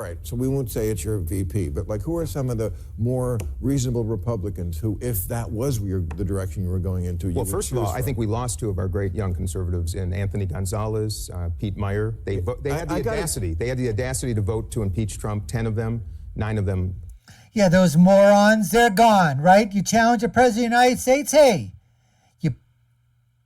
Right, so we won't say it's your VP, but like who are some of the more reasonable Republicans who, if that was the direction you were going into, you Well, would first of all, choose I from? think we lost two of our great young conservatives in Anthony Gonzalez, Pete Maher. They had the audacity. They had the audacity to vote to impeach Trump. 10 of them, 9 of them. Yeah, those morons, they're gone, right? You challenge the President of the United States, hey, you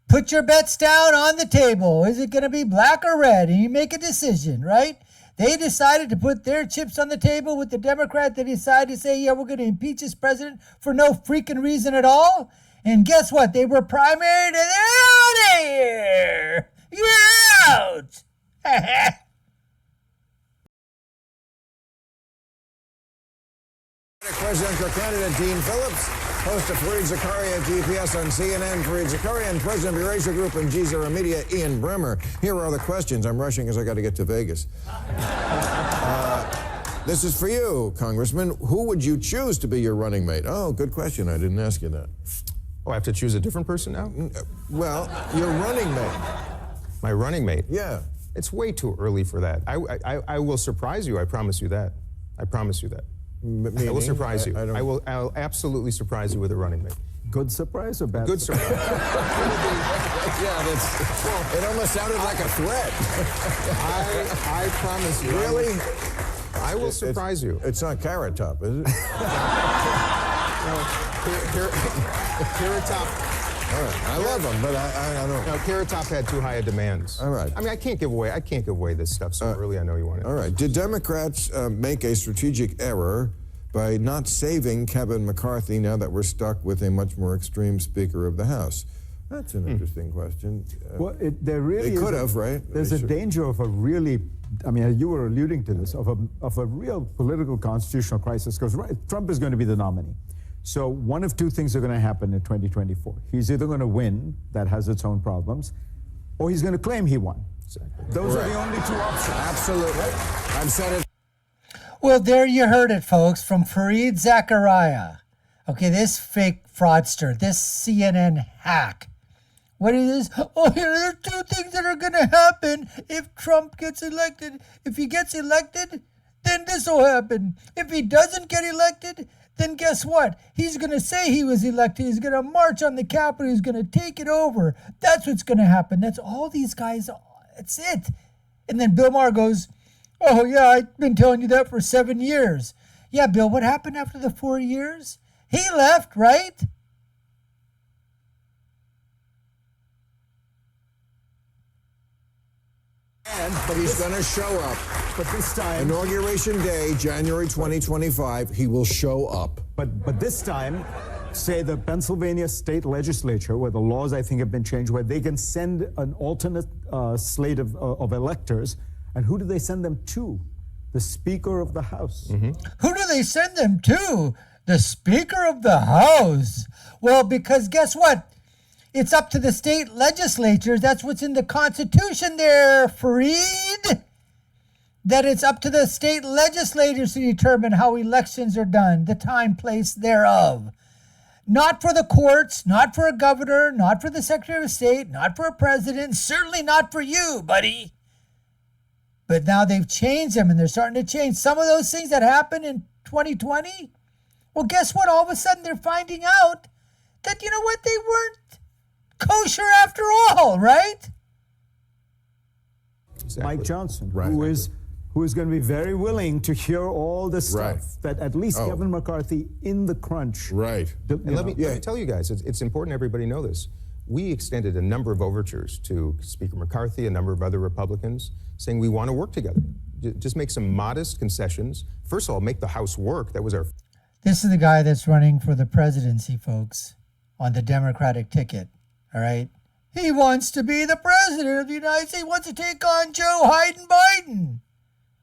put your bets down on the table. Is it going to be black or red? And you make a decision, right? They decided to put their chips on the table with the Democrat. They decided to say, yeah, we're going to impeach this president for no freaking reason at all. And guess what? They were primaried and they're out of here. You're out. Presidential candidate Dean Phillips, host of Fareed Zakaria GPS on CNN, Fareed Zakaria, and president of Eurasia Group and G0 Media, Ian Bremmer. Here are the questions. I'm rushing because I got to get to Vegas. This is for you, Congressman. Who would you choose to be your running mate? Oh, good question. I didn't ask you that. Oh, I have to choose a different person now? Well, your running mate. My running mate? Yeah. It's way too early for that. I will surprise you. I promise you that. I promise you that. Meaning? I will surprise you. I'll absolutely surprise you with a running mate. Good surprise or bad? Good surprise. Yeah, it almost sounded like a threat. I promise you. Really? I will surprise you. It's not Carrot Top, is it? Carrot Top. All right. I love them, but I don't. No, Carrot Top had too high of demands. All right. I mean, I can't give away this stuff so early. I know you want it. All right. Did Democrats make a strategic error by not saving Kevin McCarthy now that we're stuck with a much more extreme Speaker of the House? That's an interesting question. Well, there really they could have, right? There's a danger of a really, I mean, you were alluding to this, of a real political constitutional crisis, because Trump is going to be the nominee. So one of two things are going to happen in 2024. He's either going to win, that has its own problems, or he's going to claim he won. Exactly. Those are the only two options. Absolutely. I've said it. Well, there you heard it, folks, from Fareed Zakaria. Okay, this fake fraudster, this CNN hack. What it is? Oh, here are two things that are going to happen if Trump gets elected. If he gets elected, then this will happen. If he doesn't get elected, then guess what? He's going to say he was elected. He's going to march on the Capitol. He's going to take it over. That's what's going to happen. That's all these guys. That's it. And then Bill Maher goes, oh, yeah, I've been telling you that for 7 years. Yeah, Bill, what happened after the 4 years? He left, right? But he's going to show up. But this time, Inauguration Day, January 2025, he will show up. But this time, say the Pennsylvania state legislature, where the laws I think have been changed, where they can send an alternate slate of electors, and who do they send them to? The Speaker of the House. Mm-hmm. Who do they send them to? The Speaker of the House. Well, because guess what? It's up to the state legislatures. That's what's in the Constitution there, Fareed. That it's up to the state legislatures to determine how elections are done, the time, place thereof. Not for the courts, not for a governor, not for the Secretary of State, not for a president, certainly not for you, buddy. But now they've changed them, and they're starting to change some of those things that happened in 2020. Well, guess what? All of a sudden they're finding out that, you know what, they weren't kosher after all, right? Exactly. Mike Johnson, who is going to be very willing to hear all the stuff that at least Kevin McCarthy in the crunch. Right. And let me tell you guys, it's important everybody know this. We extended a number of overtures to Speaker McCarthy, a number of other Republicans, saying we want to work together. Just make some modest concessions. First of all, make the House work. That was our... This is the guy that's running for the presidency, folks, on the Democratic ticket. All right. He wants to be the president of the United States. He wants to take on Joe Biden.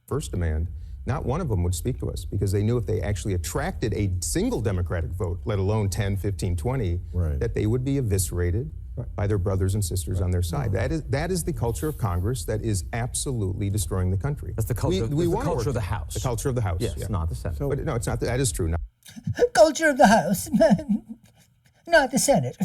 First demand, not one of them would speak to us because they knew if they actually attracted a single Democratic vote, let alone 10, 15, 20, that they would be eviscerated by their brothers and sisters on their side. That is the culture of Congress that is absolutely destroying the country. That's the culture, culture of the House. The culture of the House. Yes, not the Senate. But no, it's not. That is true. No. Culture of the House, not the Senate.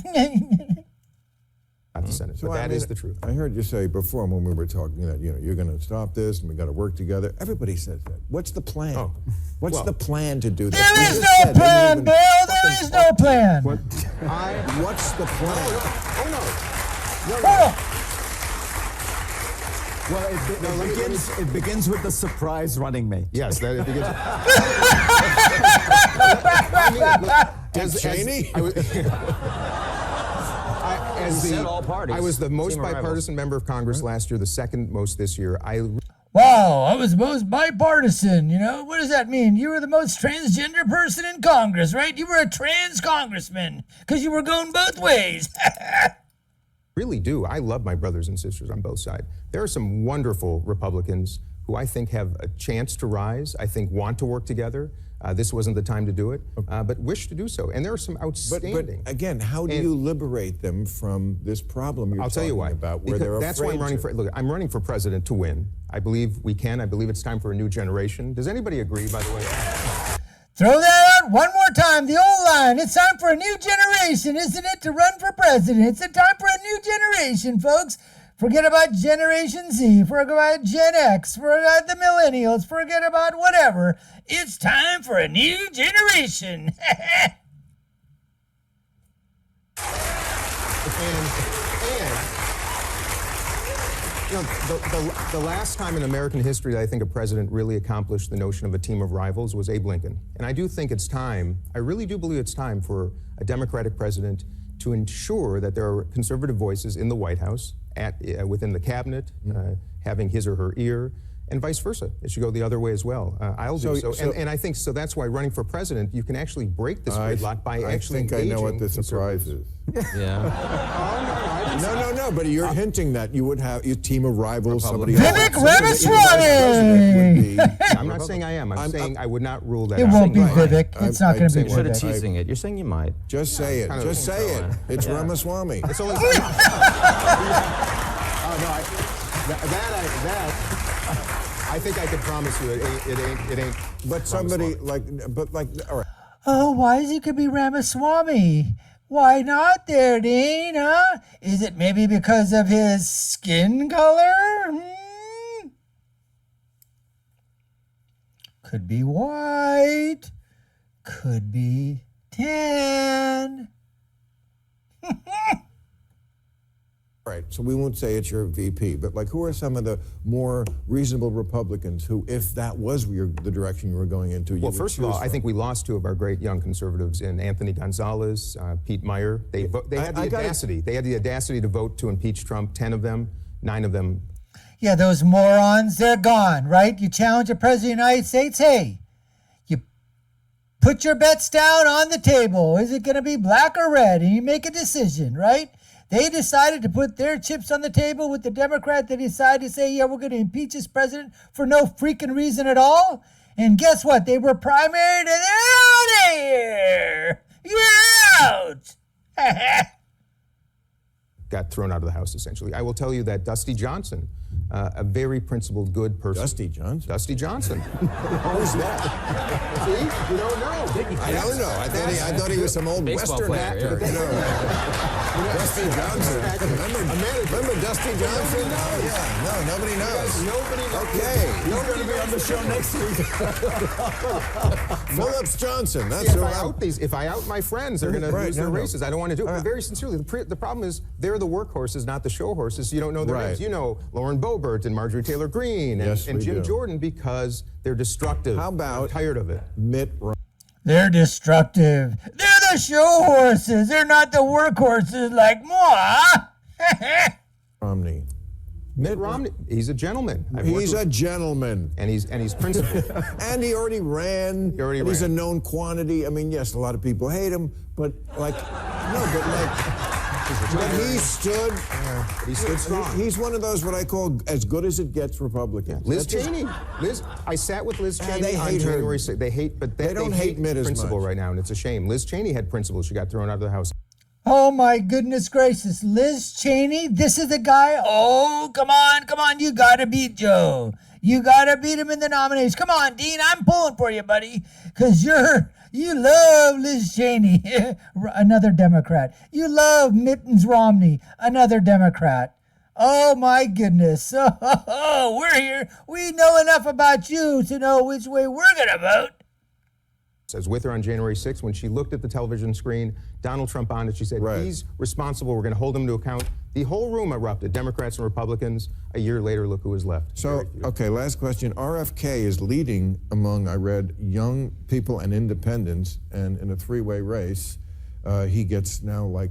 Not the Senate. So but that is the truth. I heard you say before when we were talking that you're going to stop this and we got to work together. Everybody says that. What's the plan? Oh. What's the plan to do that? There is no plan, Bill. There is no plan. What's the plan? Well, it begins with the surprise running mate. Yes, that it begins. Cheney? I was the most bipartisan member of Congress last year, the second most this year. Wow, I was the most bipartisan. What does that mean? You were the most transgender person in Congress, right? You were a trans congressman because you were going both ways. Really do. I love my brothers and sisters on both sides. There are some wonderful Republicans who I think have a chance to rise, I think want to work together. This wasn't the time to do it, but wish to do so. And there are some outstanding. But again, how do you liberate them from this problem you're talking about where they're afraid? That's why I'm running for, look, I'm running for president to win. I believe we can. I believe it's time for a new generation. Does anybody agree, by the way? Throw that out one more time, the old line. It's time for a new generation, isn't it, to run for president? It's a time for a new generation, folks. Forget about Generation Z, forget about Gen X, forget about the millennials, forget about whatever. It's time for a new generation. The last time in American history that I think a president really accomplished the notion of a team of rivals was Abe Lincoln. And I do think it's time, I really do believe it's time for a Democratic president to ensure that there are conservative voices in the White House, within the cabinet, having his or her ear, and vice versa. It should go the other way as well. I'll do so. And I think, so that's why running for president, you can actually break this gridlock by actually engaging. I think I know what the surprise is. Yeah. No, but you're hinting that you would have your team of rivals, somebody Vivek Ramaswamy! I'm not saying I am. I'm saying I would not rule that It out. won't be Vivek. It's not going to be You're sort of Vivek. teasing it. You're saying you might. Just say it. Just say it. It's Ramaswamy. It's only I think I could promise you it ain't. But somebody all right. Oh, why is it could be Ramaswamy? Why not there, Dean, huh? Is it maybe because of his skin color? Could be white. Could be tan. Right, so we won't say it's your VP, but who are some of the more reasonable Republicans who, if that was the direction you were going into, you Well, would first of all, I think we lost two of our great young conservatives in Anthony Gonzalez, Pete Maher. They had the audacity. They had the audacity to vote to impeach Trump. 10 of them, 9 of them. Yeah, those morons, they're gone, right? You challenge the President of the United States, hey, you put your bets down on the table. Is it going to be black or red? And you make a decision, right? They decided to put their chips on the table with the Democrat. They decided to say, yeah, we're going to impeach this president for no freaking reason at all. And guess what? They were primaried and they're out of here. You're out. Got thrown out of the House, essentially. I will tell you that Dusty Johnson, a very principled, good person. Dusty Johnson? Dusty Johnson. Who's that? See? You don't know. I don't know. I thought he was some old Baseball Western player, actor. Dusty Johnson. Remember Dusty Johnson? Yeah, no, nobody knows. Nobody knows. Okay. He's going to be on the show next week. Phillips Johnson. That's If I out my friends, they're going to lose their races. I don't want to do it. But very sincerely, the problem is they're the workhorses, not the show horses. You don't know their names. You know Lauren Boebert and Marjorie Taylor Greene and Jim Jordan because they're destructive. How about I'm tired of it? Mitt Romney? They're destructive. They're the show horses. They're not the workhorses like moi. Romney. Mitt Romney, he's a gentleman. He's a gentleman. And he's principled. And he already ran. He's a known quantity. I mean, yes, a lot of people hate him, but but he stood. He stood strong. He's one of those what I call as good as it gets Republicans. Liz Cheney. I sat with Liz Cheney they on hate January 6th. They don't hate Mitt as principle much right now, and it's a shame. Liz Cheney had principle. She got thrown out of the House. Oh my goodness gracious. Liz Cheney, this is the guy. Oh, come on. You got to beat Joe. You got to beat him in the nominations. Come on, Dean, I'm pulling for you, buddy, because you're You love Liz Cheney, another Democrat. You love Mittens Romney, another Democrat. Oh my goodness. Oh, we're here. We know enough about you to know which way we're going to vote. Says with her on January 6th, when she looked at the television screen, Donald Trump on it, she said, he's responsible, we're going to hold him to account. The whole room erupted, Democrats and Republicans. A year later, look who was left. So, okay, last question. RFK is leading among, I read, young people and independents, and in a three-way race, he gets now like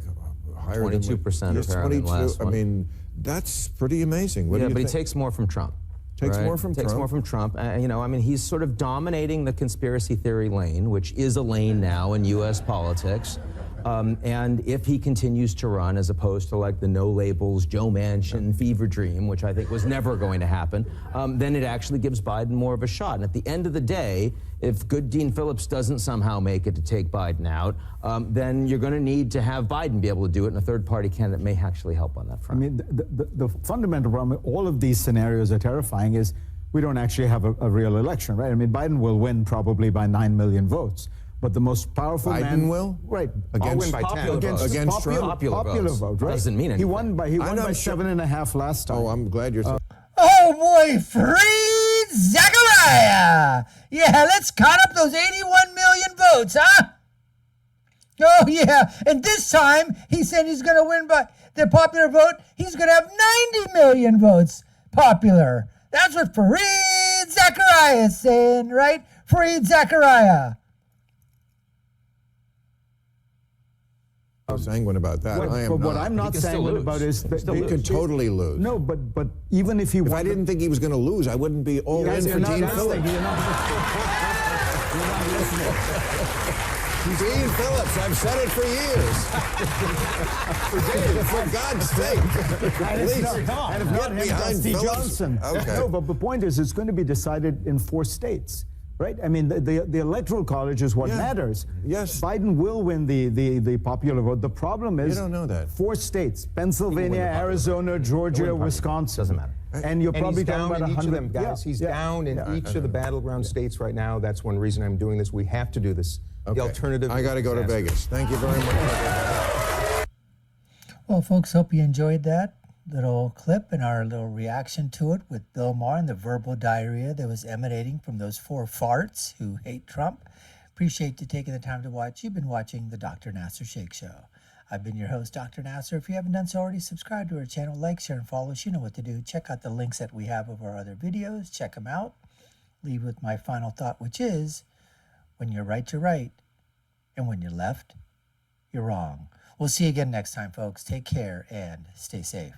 higher 22% apparently in the last one. I mean, that's pretty amazing. What do you but think? he takes more from Trump. Takes more from Trump. Takes more from Trump. You know, I mean, he's sort of dominating the conspiracy theory lane, which is a lane now in U.S. politics. And if he continues to run, as opposed to like the no labels, Joe Manchin fever dream, which I think was never going to happen, then it actually gives Biden more of a shot. And at the end of the day, if good Dean Phillips doesn't somehow make it to take Biden out, then you're going to need to have Biden be able to do it, and a third-party candidate may actually help on that front. I mean, the fundamental problem, all of these scenarios are terrifying, is we don't actually have a real election, right? I mean, Biden will win probably by 9 million votes. But the most powerful Biden will? Right. I'll win by 10. Against Trump? Popular vote, right? Doesn't mean anything. He won by 7.5 last time. Oh, I'm glad you're saying. Oh boy, free Zachariah! Yeah, let's count up those 81 million votes, huh? Oh yeah, and this time he said he's going to win by the popular vote. He's going to have 90 million votes popular. That's what Fareed Zachariah is saying, right? Fareed Zachariah. I'm sanguine about that. I am but what not. I'm not sanguine about is that He could totally lose. No, but even if he If I didn't think he was going to lose, I wouldn't be all in for Dean Phillips. You're not listening. Dean Phillips, I've said it for years. For God's sake. And if not him, Dusty Johnson. Okay. No, but the point is, it's going to be decided in 4 states. Right? I mean, the Electoral College is what matters. Yes. Biden will win the popular vote. The problem is You don't know that. 4 states, Pennsylvania, Arizona, Georgia, Wisconsin. Doesn't matter. And you're And probably he's down talking about in each 100. of them, guys. He's down in each of the battleground states right now. That's one reason I'm doing this. We have to do this. Okay. The alternative. I got to go to Vegas. Thank you very much. Well, folks, hope you enjoyed that little clip and our little reaction to it with Bill Maher and the verbal diarrhea that was emanating from those 4 farts who hate Trump. Appreciate you taking the time to watch. You've been watching the Dr. Nasir Shaikh Show. I've been your host, Dr. Nasir. If you haven't done so already, subscribe to our channel, like, share, and follow us. You know what to do. Check out the links that we have of our other videos. Check them out. Leave with my final thought, which is, when you're right, you're right. And when you're left, you're wrong. We'll see you again next time, folks. Take care and stay safe.